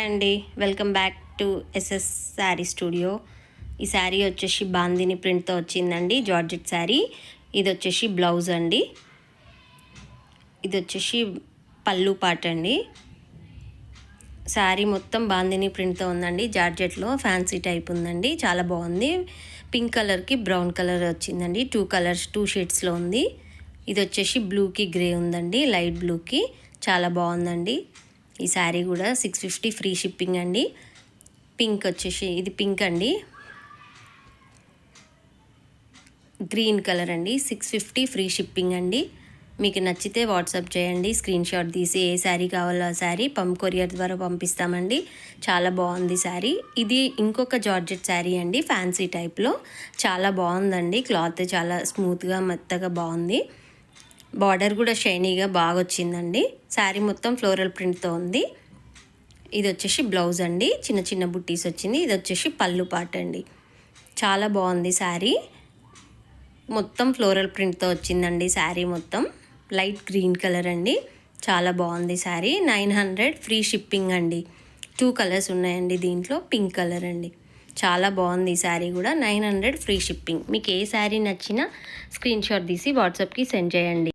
Hi అండి, welcome back to SS Saree studio. ఈ శారీ వచ్చేసి బాందిని ప్రింట్తో వచ్చిందండి, జార్జెట్ శారీ. ఇది వచ్చేసి బ్లౌజ్ అండి, ఇది వచ్చేసి పళ్ళు పాట అండి. శారీ మొత్తం బాందిని ప్రింట్తో ఉందండి, జార్జెట్లో ఫ్యాన్సీ టైప్ ఉందండి, చాలా బాగుంది. పింక్ కలర్కి బ్రౌన్ కలర్ వచ్చిందండి, టూ షేడ్స్లో ఉంది. ఇది వచ్చేసి బ్లూకి గ్రే ఉందండి, లైట్ బ్లూకి, చాలా బాగుందండి. ఈ శారీ కూడా 650 ఫ్రీ షిప్పింగ్ అండి. పింక్ వచ్చేసి ఇది పింక్ అండి, గ్రీన్ కలర్ అండి, 650 ఫ్రీ షిప్పింగ్ అండి. మీకు నచ్చితే వాట్సాప్ చేయండి, స్క్రీన్ షాట్ తీసి ఏ శారీ కావాలో ఆ శారీ కొరియర్ ద్వారా పంపిస్తామండి. చాలా బాగుంది శారీ. ఇది ఇంకొక జార్జెట్ శారీ అండి, ఫ్యాన్సీ టైప్లో, చాలా బాగుందండి. క్లాత్ చాలా స్మూత్గా మెత్తగా బాగుంది. బార్డర్ కూడా షైనీగా బాగా వచ్చిందండి. శారీ మొత్తం ఫ్లోరల్ ప్రింట్తో ఉంది. ఇది వచ్చేసి బ్లౌజ్ అండి, చిన్న చిన్న బుట్టీస్ వచ్చింది. ఇది వచ్చేసి పళ్ళు పాట అండి, చాలా బాగుంది శారీ. మొత్తం ఫ్లోరల్ ప్రింట్తో వచ్చిందండి శారీ మొత్తం. లైట్ గ్రీన్ కలర్ అండి, చాలా బాగుంది శారీ. 900 ఫ్రీ షిప్పింగ్ అండి. 2 కలర్స్ ఉన్నాయండి దీంట్లో, పింక్ కలర్ అండి, చాలా బాగుంది ఈ శారీ కూడా. 900 ఫ్రీ షిప్పింగ్. మీకు ఏ శారీ నచ్చినా స్క్రీన్ షాట్ తీసి వాట్సాప్కి సెండ్ చేయండి.